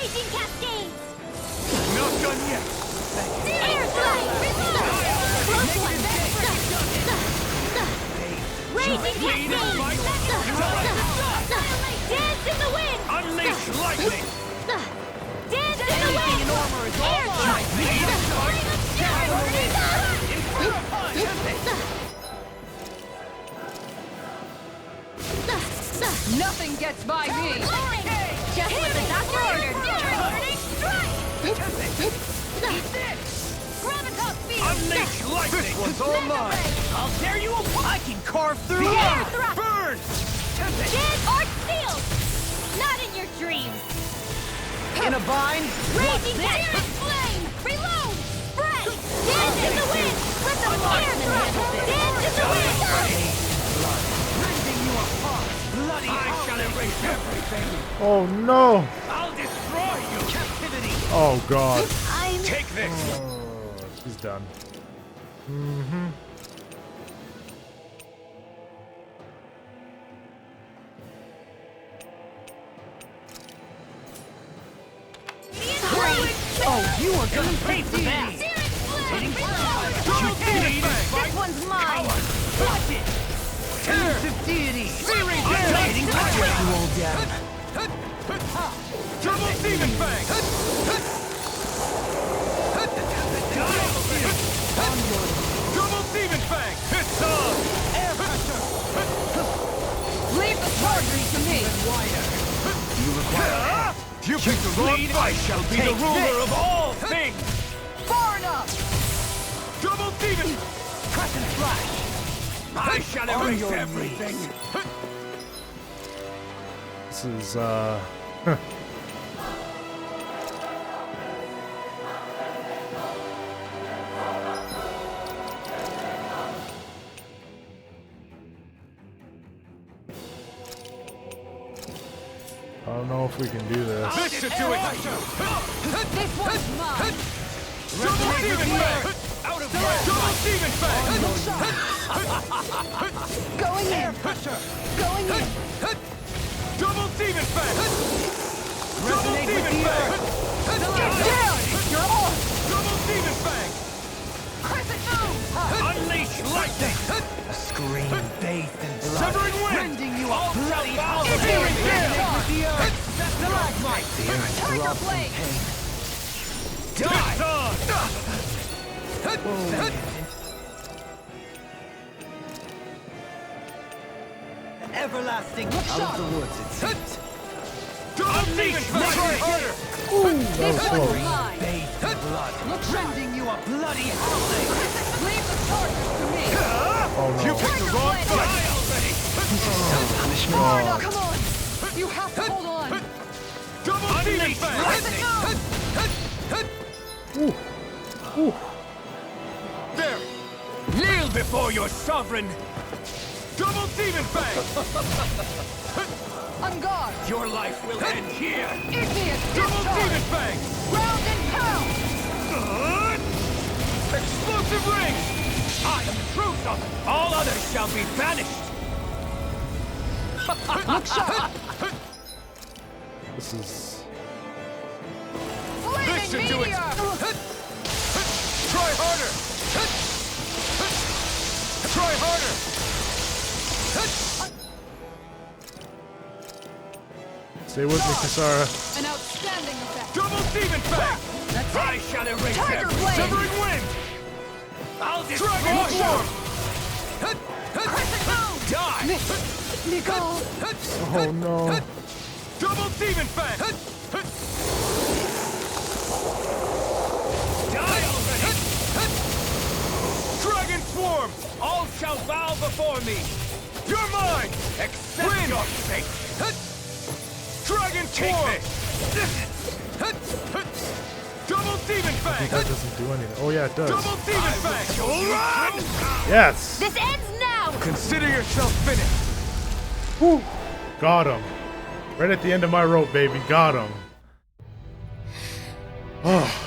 Raging cascades! Not done yet! Air slide! Close one! Raging cascades! Dance in the wind! Unleash lightning! Dance in the wind! Air Nothing gets by me! Just what the doctor ordered! Gravitas field! Unleash lightning! This one's all mine! I'll tear you apart! I can carve through Air you! thrust! Burn! Dead or sealed! Not in your dreams! In a bind? Raging cascade! Flame! Reload! Spread! Dance in the wind! Let the fire thrust! Dance in the wind! Rending you apart! Bloody I shall erase everything! Oh no! I'll destroy you! Captivity! Oh god. Take this! Oh, she's done. Mm-hmm. Oh, you are gonna pay for that! This one's mine! Watch it! Tears of deity! Searing down! You all down! Double demon fang! Double demon fang! It's on! Air pressure! Leave the charges to me! You require you picked the wrong fight! I shall be the ruler of all things! Far enough! Double demon! Crescent flash! I shall erase everything! This is I don't know if we can do this. This should do it! This one's mine! Double demon fang! Out of here! Double demon fang! Going in! Pressure! Going in! Double demon fang! Double demon fang! Get down! You're on! Double demon fang! Crescent moon! Unleash lightning! A scream bathed in blood. Severing wind! Rending you all bloody hell! It's here! With the earth! Stalagmite! Tiger blade! Die! Everlasting out of the woods, it seems. Double demon fang! Harder! That was This close. one's mine! Bathed in blood. Rending you a bloody howling! Leave the charges to me! Oh You no. picked the wrong fight! Far enough! Come on! You have to hold on! Double demon fang! Ooh. Ooh. There! Kneel before your sovereign! Double demon fang! On guard! Your life will end here! Igneous Double demon discharge! fang! Round and pound! Explosive ring! I am the true sovereign! All others shall be banished! Look sharp! This is This Flaming should do it! meteor! Try harder! Try harder! stay with me, Kasara. An outstanding effect! Double demon fang! That's I it! shall erase Tiger every blade! severing wind! I'll destroy Dragon you! Crescent moon! Die! Nicole! Oh no. Double demon fang! Die already! Dragon swarm! All shall bow before me! You're mine! Accept your fate! Dragon swarm! Double demon I think fang! that doesn't do anything. Oh yeah, it does. Double demon fang! Run! Yes. This ends now! Consider yourself finished! Whew. Got him. Right at the end of my rope, baby. Got him. Oh.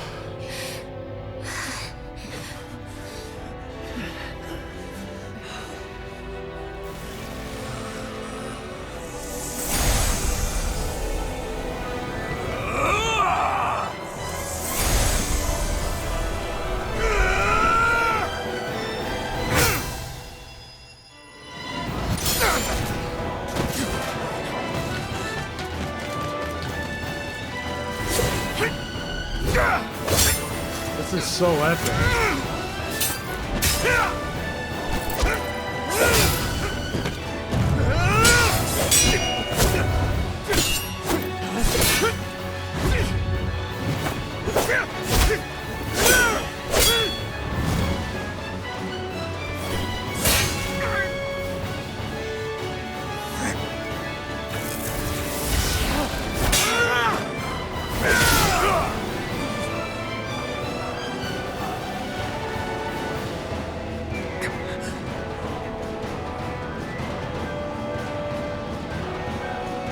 This is so epic.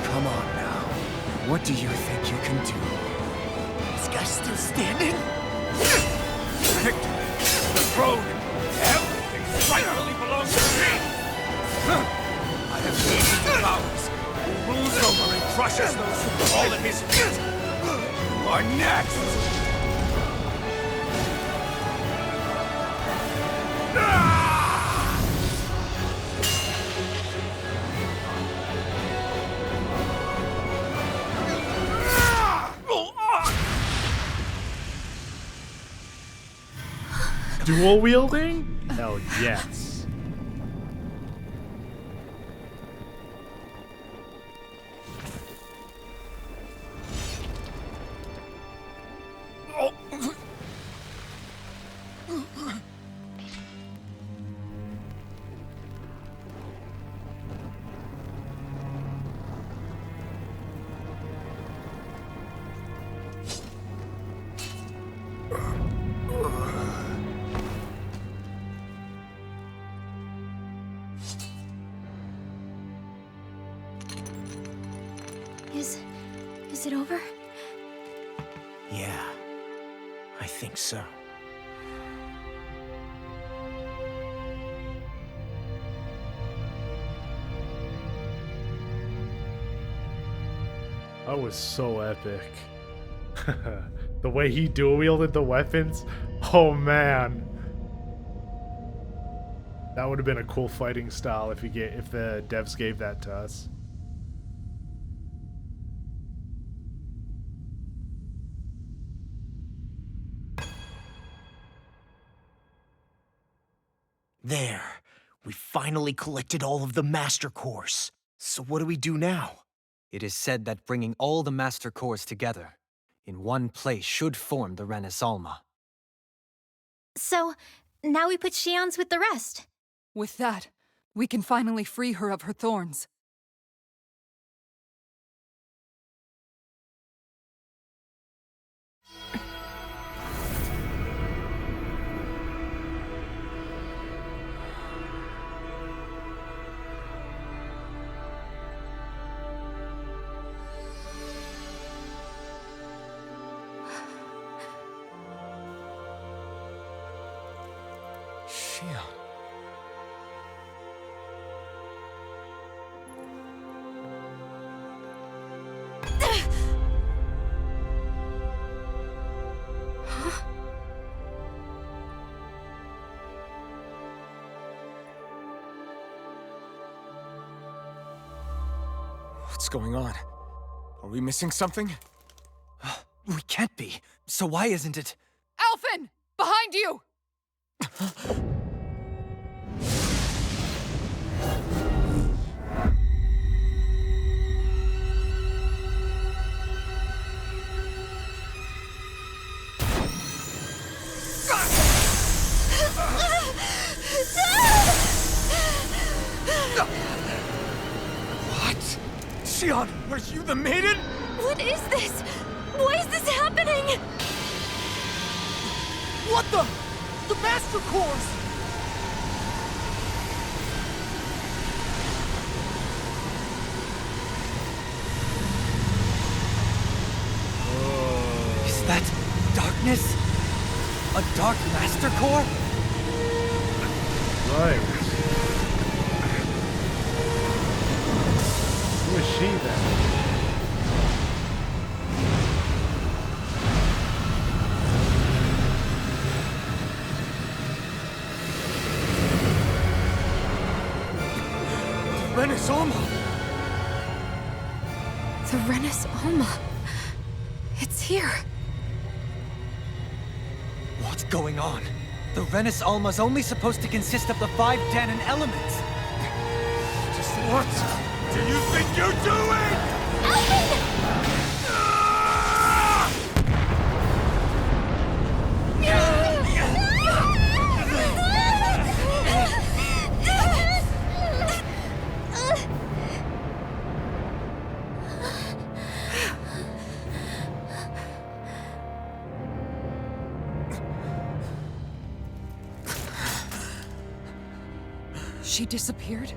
Come on now. What do you think you can do? This guy's still standing? Victory, the throne, everything rightfully belongs to me! I have agents of ours who rules over and crushes those who fall at his feet. You are next! Dual wielding? Hell yes. Is it over? Yeah, I think so. That was so epic. The way he dual wielded the weapons. Oh man. That would have been a cool fighting style if the devs gave that to us. There. We finally collected all of the Master Cores. So what do we do now? It is said that bringing all the Master Cores together in one place should form the Renaissance. So, now we put Shion's with the rest. With that, we can finally free her of her thorns. Shion. What's going on? Are we missing something? We can't be. So why isn't it? Alphen! Behind you! What? Shion, are you the maiden? What is this? Why is this happening? What the? The Master Cores! Is that darkness? A Dark Master Core? Right. Who is she then? Renaissance! The Renaissance. It's here. What What's going on? The Renis Alma's only supposed to consist of the 5 Danon elements. Just what do you think you're doing? She disappeared?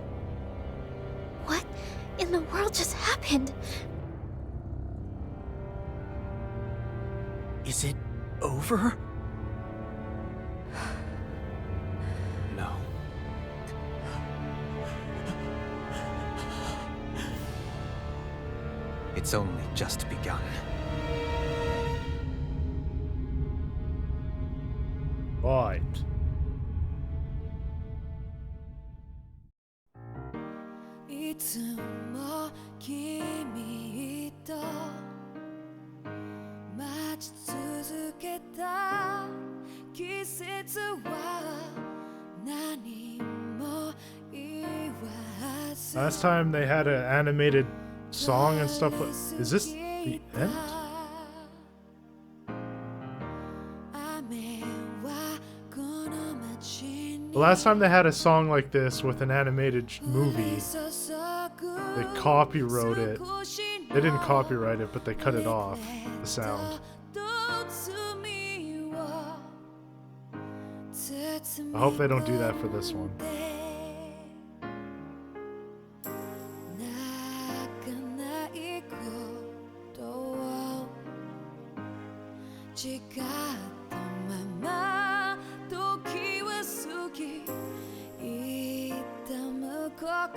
What in the world just happened? Is it over? No. It's only just begun. Right. Last time they had an animated song and stuff. Is this the end? The last time they had a song like this with an animated movie, they copyrighted it. They didn't copyright it, but they cut it off, the sound. I hope they don't do that for this one.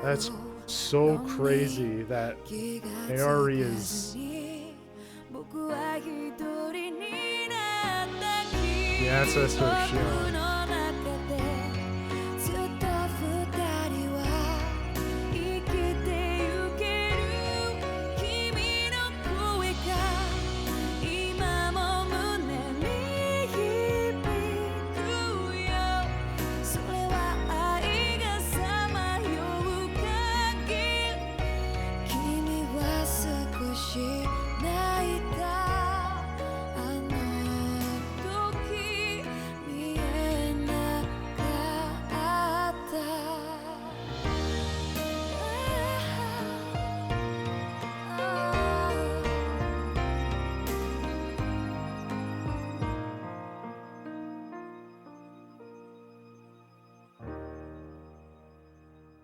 That's so crazy that Aori is the ancestor of Shion.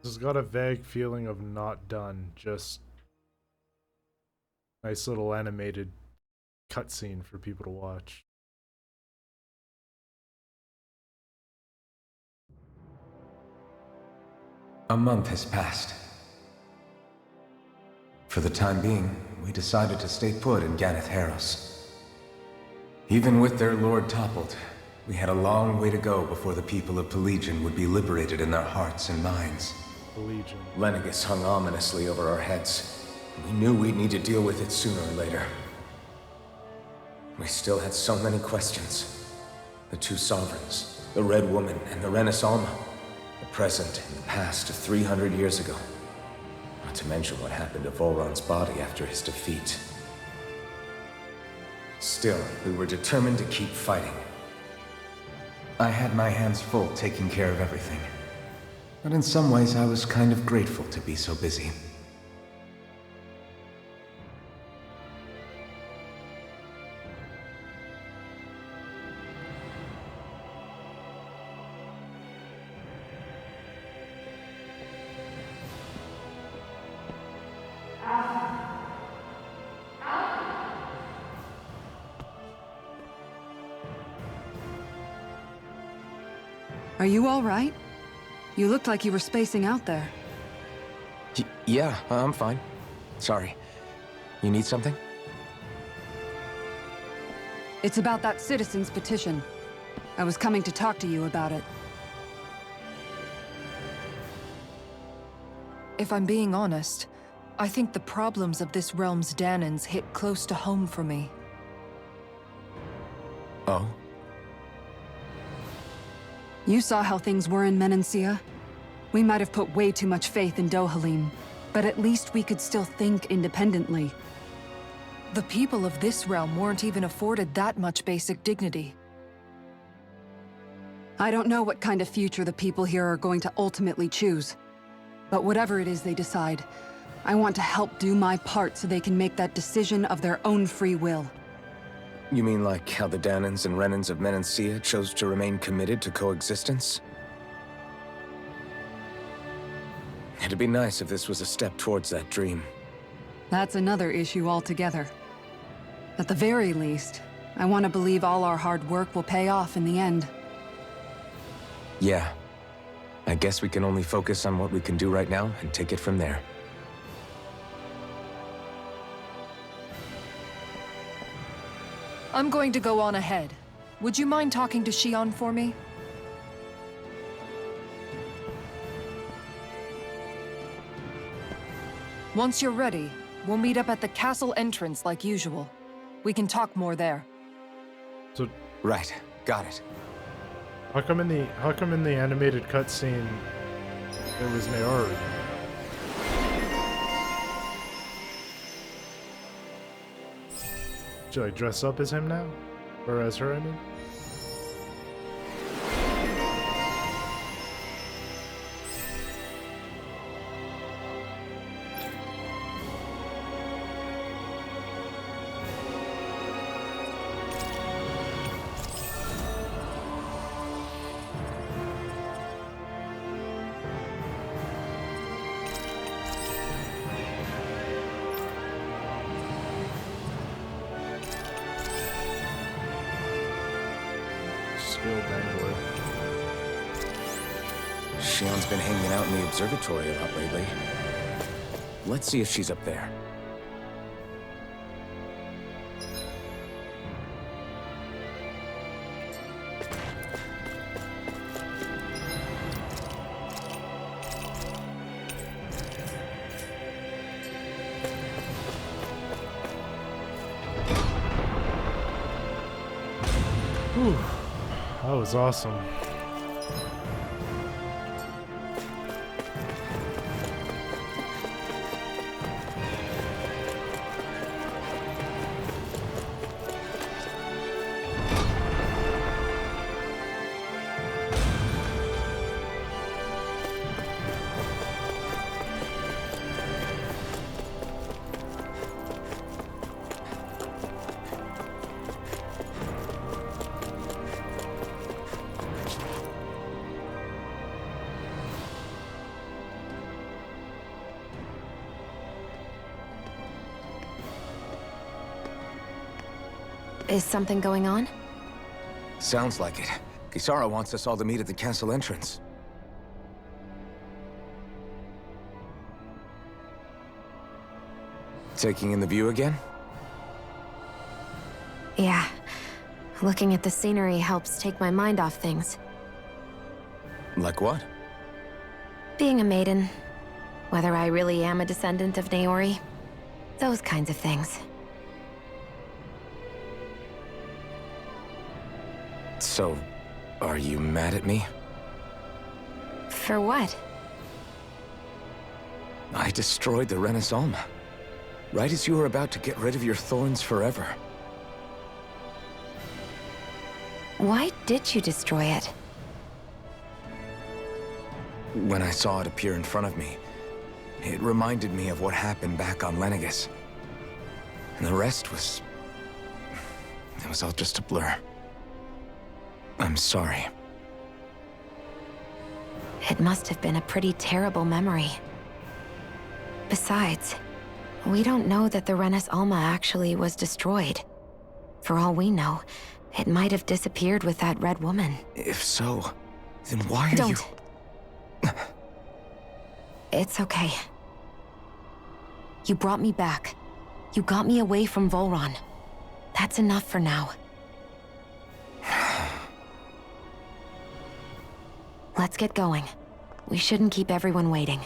This has got a vague feeling of not done, just nice little animated cutscene for people to watch. A month has passed. For the time being, we decided to stay put in Ganeth Haros. Even with their lord toppled, we had a long way to go before the people of Pelegion would be liberated in their hearts and minds. Legion. Lenegus hung ominously over our heads. We knew we'd need to deal with it sooner or later. We still had so many questions. The two sovereigns, the Red Woman and the Renis Alma, the present and the past of 300 years ago. Not to mention what happened to Volron's body after his defeat. Still, we were determined to keep fighting. I had my hands full taking care of everything. But in some ways, I was kind of grateful to be so busy. Are you all right? You looked like you were spacing out there. Yeah, I'm fine. Sorry. You need something? It's about that citizen's petition. I was coming to talk to you about it. If I'm being honest, I think the problems of this realm's Danons hit close to home for me. Oh? You saw how things were in Menancia. We might have put way too much faith in Dohalim, but at least we could still think independently. The people of this realm weren't even afforded that much basic dignity. I don't know what kind of future the people here are going to ultimately choose. But whatever it is they decide, I want to help do my part so they can make that decision of their own free will. You mean like how the Danans and Renans of Menancia chose to remain committed to coexistence? It'd be nice if this was a step towards that dream. That's another issue altogether. At the very least, I want to believe all our hard work will pay off in the end. Yeah. I guess we can only focus on what we can do right now and take it from there. I'm going to go on ahead. Would you mind talking to Shion for me? Once you're ready, we'll meet up at the castle entrance like usual. We can talk more there. So, Right. Got it. how come in the animated cutscene it was Naori? Should I dress up as him now? Or as her, I mean? Skill dangler. Shion's been hanging out in the observatory a lot lately. Let's see if she's up there. Whew. That was awesome. Is something going on? Sounds like it. Kisara wants us all to meet at the castle entrance. Taking in the view again? Yeah. Looking at the scenery helps take my mind off things. Like what? Being a maiden. Whether I really am a descendant of Naori. Those kinds of things. So, are you mad at me? For what? I destroyed the Renaissance, right as you were about to get rid of your thorns forever. Why did you destroy it? When I saw it appear in front of me, it reminded me of what happened back on Lenegus. And the rest was... it was all just a blur. I'm sorry. It must have been a pretty terrible memory. Besides, we don't know that the Renaissance actually was destroyed. For all we know, it might have disappeared with that red woman. If so, then why are you... Don't. It's okay. You brought me back. You got me away from Volron. That's enough for now. Let's get going. We shouldn't keep everyone waiting.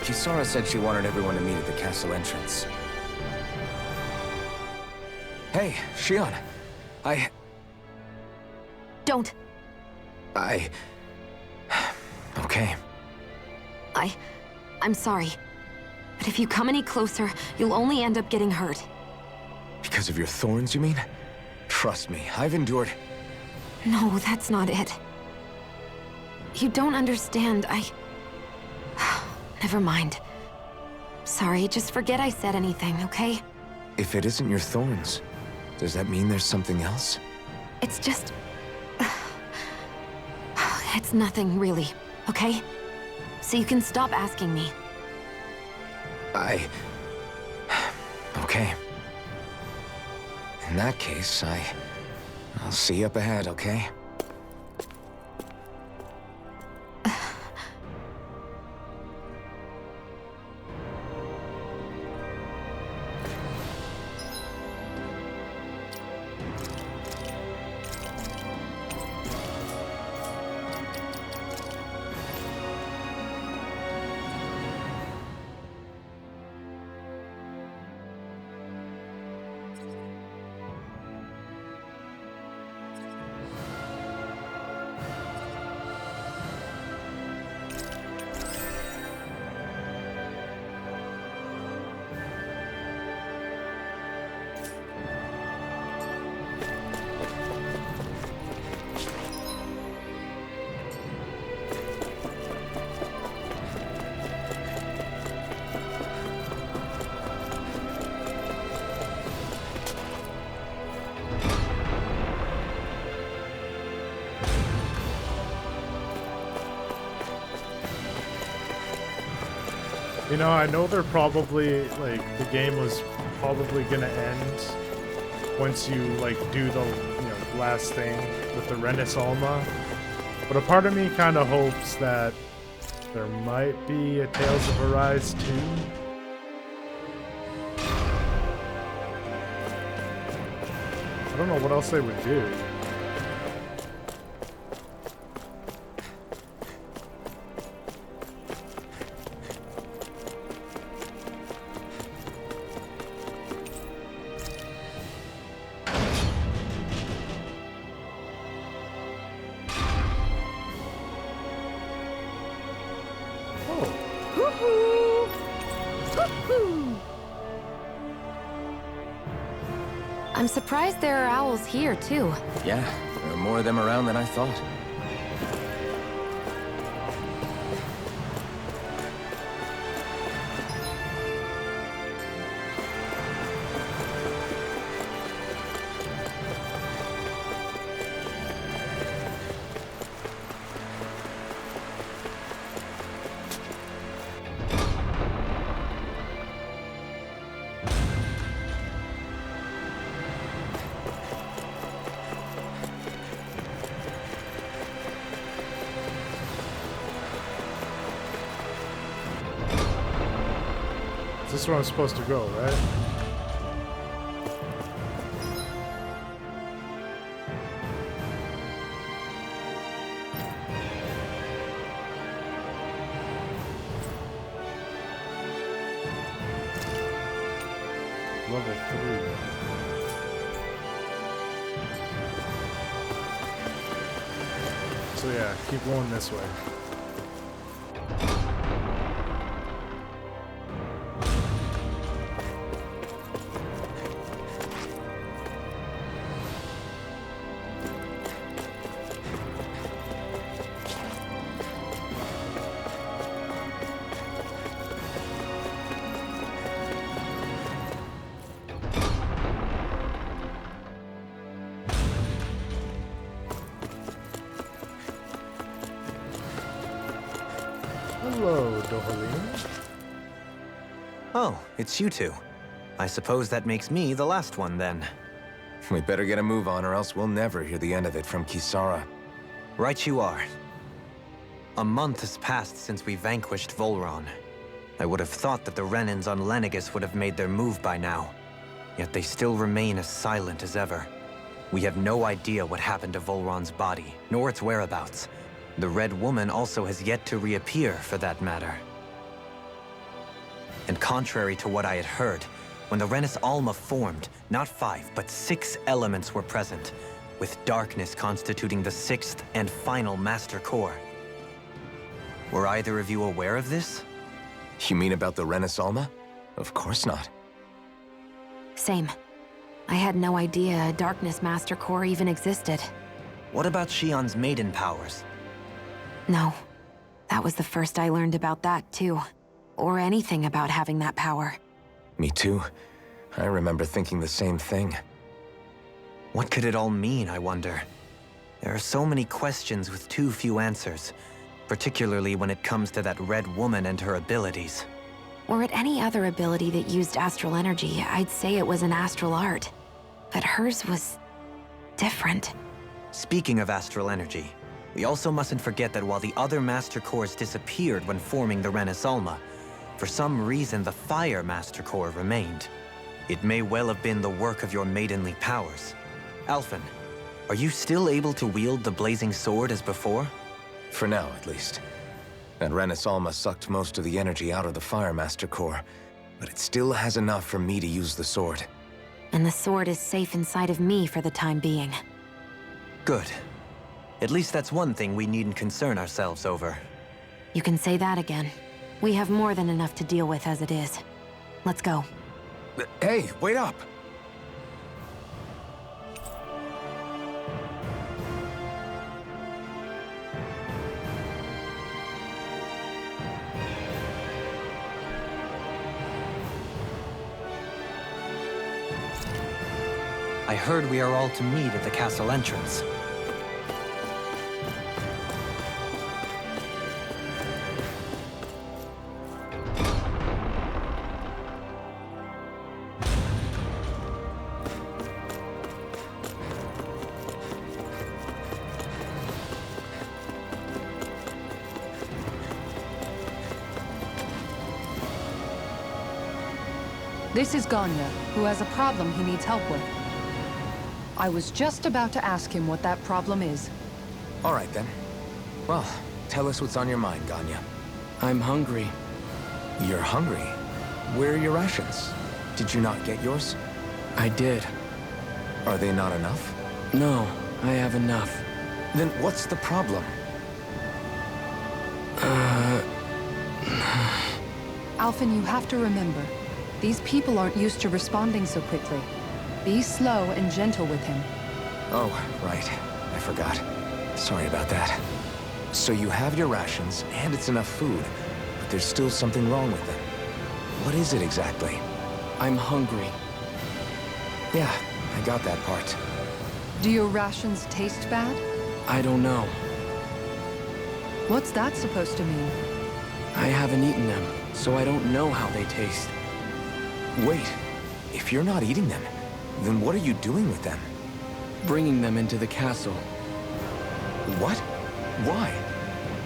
Kisara said she wanted everyone to meet at the castle entrance. Hey, Shion. Don't. Okay. I'm sorry. But if you come any closer, you'll only end up getting hurt. Because of your thorns, you mean? Trust me, I've endured... No, that's not it. You don't understand, Never mind. Sorry, just forget I said anything, okay? If it isn't your thorns, does that mean there's something else? It's just... It's nothing, really, okay? So you can stop asking me. Okay. In that case, I'll see you up ahead, okay? You know, I know they're probably, like, the game was probably gonna end once you, like, do the, you know, last thing with the Renaissance. But a part of me kind of hopes that there might be a Tales of Arise 2. I don't know what else they would do. I'm surprised there are owls here, too. Yeah, there are more of them around than I thought. This is where I'm supposed to go, right? Level 3. So yeah, keep going this way. Hello, Dohalim. Oh, it's you two. I suppose that makes me the last one, then. We better get a move on, or else we'll never hear the end of it from Kisara. Right you are. A month has passed since we vanquished Volron. I would have thought that the Renans on Lenegis would have made their move by now. Yet they still remain as silent as ever. We have no idea what happened to Volron's body, nor its whereabouts. The Red Woman also has yet to reappear, for that matter. And contrary to what I had heard, when the Renis Alma formed, not 5, but 6 elements were present, with darkness constituting the 6th and final Master Core. Were either of you aware of this? You mean about the Renis Alma? Of course not. Same. I had no idea a Darkness Master Core even existed. What about Shion's maiden powers? No. That was the first I learned about that, too. Or anything about having that power. Me too. I remember thinking the same thing. What could it all mean, I wonder? There are so many questions with too few answers, particularly when it comes to that Red Woman and her abilities. Or at any other ability that used astral energy, I'd say it was an astral art. But hers was different. Speaking of astral energy, we also mustn't forget that while the other Master Cores disappeared when forming the Renis Alma, for some reason the Fire Master Core remained. It may well have been the work of your maidenly powers. Alphen, are you still able to wield the blazing sword as before? For now, at least. That Renis Alma sucked most of the energy out of the Fire Master Core, but it still has enough for me to use the sword. And the sword is safe inside of me for the time being. Good. At least that's one thing we needn't concern ourselves over. You can say that again. We have more than enough to deal with as it is. Let's go. Hey, wait up! I heard we are all to meet at the castle entrance. This is Ganya, who has a problem he needs help with. I was just about to ask him what that problem is. All right, then. Well, tell us what's on your mind, Ganya. I'm hungry. You're hungry? Where are your rations? Did you not get yours? I did. Are they not enough? No, I have enough. Then what's the problem? Alphen, you have to remember, these people aren't used to responding so quickly. Be slow and gentle with him. Oh, right. I forgot. Sorry about that. So you have your rations, and it's enough food, but there's still something wrong with them. What is it exactly? I'm hungry. Yeah, I got that part. Do your rations taste bad? I don't know. What's that supposed to mean? I haven't eaten them, so I don't know how they taste. Wait, if you're not eating them, then what are you doing with them? Bringing them into the castle. What? Why?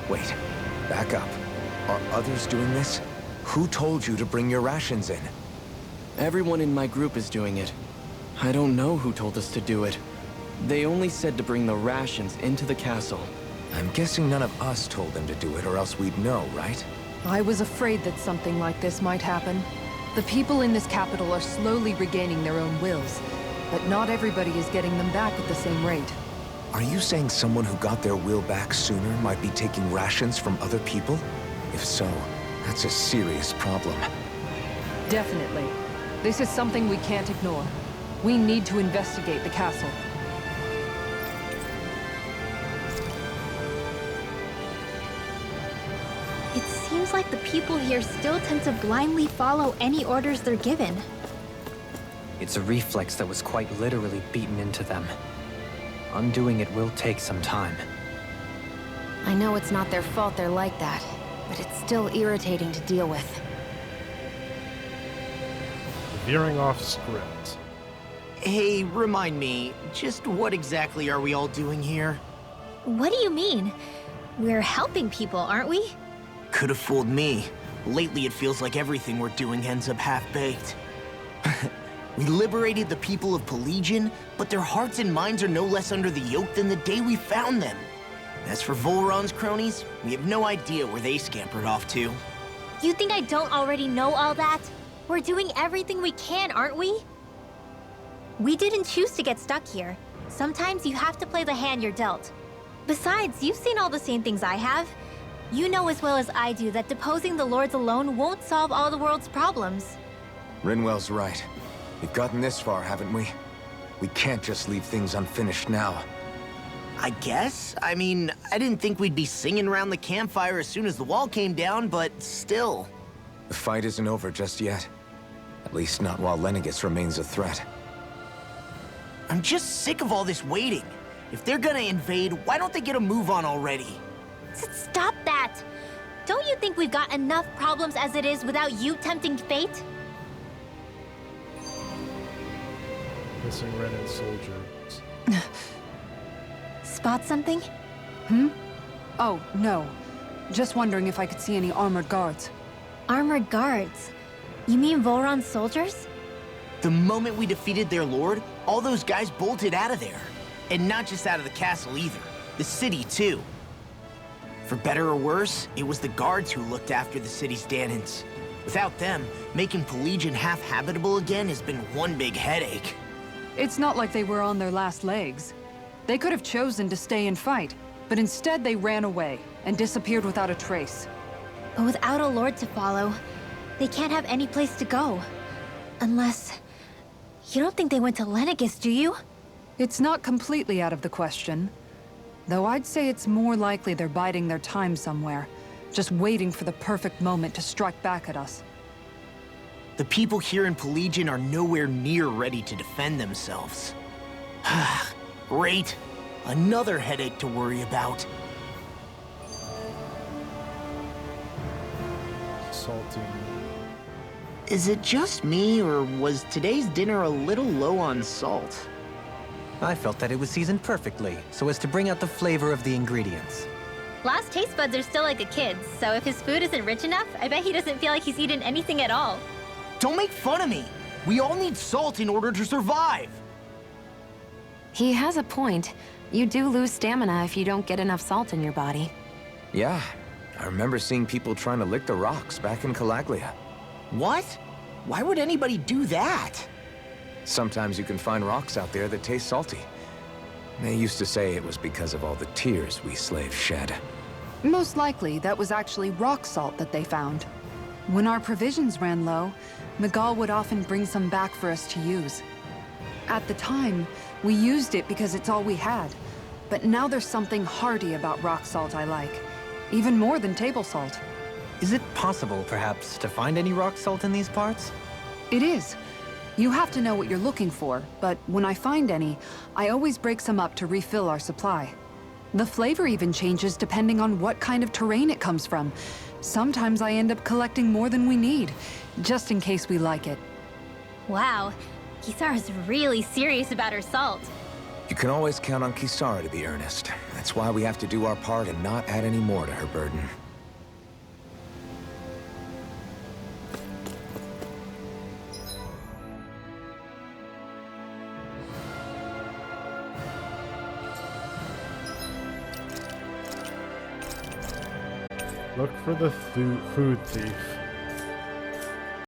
Wait, back up. Are others doing this? Who told you to bring your rations in? Everyone in my group is doing it. I don't know who told us to do it. They only said to bring the rations into the castle. I'm guessing none of us told them to do it, or else we'd know, right? I was afraid that something like this might happen. The people in this capital are slowly regaining their own wills, but not everybody is getting them back at the same rate. Are you saying someone who got their will back sooner might be taking rations from other people? If so, that's a serious problem. Definitely. This is something we can't ignore. We need to investigate the castle. It seems like the people here still tend to blindly follow any orders they're given. It's a reflex that was quite literally beaten into them. Undoing it will take some time. I know it's not their fault they're like that, but it's still irritating to deal with. Veering off script. Hey, remind me, just what exactly are we all doing here? What do you mean? We're helping people, aren't we? Could have fooled me. Lately, it feels like everything we're doing ends up half-baked. We liberated the people of Pelagian, but their hearts and minds are no less under the yoke than the day we found them. As for Volron's cronies, we have no idea where they scampered off to. You think I don't already know all that? We're doing everything we can, aren't we? We didn't choose to get stuck here. Sometimes you have to play the hand you're dealt. Besides, you've seen all the same things I have. You know as well as I do that deposing the lords alone won't solve all the world's problems. Rinwell's right. We've gotten this far, haven't we? We can't just leave things unfinished now. I guess? I mean, I didn't think we'd be singing around the campfire as soon as the wall came down, but still. The fight isn't over just yet. At least not while Lenegis remains a threat. I'm just sick of all this waiting. If they're gonna invade, why don't they get a move on already? Stop that! Don't you think we've got enough problems as it is without you tempting fate? Missing Renan soldiers. Spot something? Oh, no. Just wondering if I could see any armored guards. Armored guards? You mean Volron's soldiers? The moment we defeated their lord, all those guys bolted out of there. And not just out of the castle either. The city, too. For better or worse, it was the guards who looked after the city's Danans. Without them, making Pelagian half-habitable again has been one big headache. It's not like they were on their last legs. They could have chosen to stay and fight, but instead they ran away and disappeared without a trace. But without a lord to follow, they can't have any place to go. Unless... You don't think they went to Lenegis, do you? It's not completely out of the question. Though I'd say it's more likely they're biding their time somewhere, just waiting for the perfect moment to strike back at us. The people here in Pelagian are nowhere near ready to defend themselves. Great. Another headache to worry about. Salty. Is it just me, or was today's dinner a little low on salt? I felt that it was seasoned perfectly, so as to bring out the flavor of the ingredients. Last taste buds are still like a kid's, so if his food isn't rich enough, I bet he doesn't feel like he's eaten anything at all. Don't make fun of me! We all need salt in order to survive! He has a point. You do lose stamina if you don't get enough salt in your body. Yeah, I remember seeing people trying to lick the rocks back in Calaglia. What? Why would anybody do that? Sometimes you can find rocks out there that taste salty. They used to say it was because of all the tears we slaves shed. Most likely, that was actually rock salt that they found. When our provisions ran low, Miguel would often bring some back for us to use. At the time, we used it because it's all we had. But now there's something hearty about rock salt I like. Even more than table salt. Is it possible, perhaps, to find any rock salt in these parts? It is. You have to know what you're looking for, but when I find any, I always break some up to refill our supply. The flavor even changes depending on what kind of terrain it comes from. Sometimes I end up collecting more than we need, just in case we like it. Wow, Kisara's really serious about her salt. You can always count on Kisara to be earnest. That's why we have to do our part and not add any more to her burden. Look for the food thief.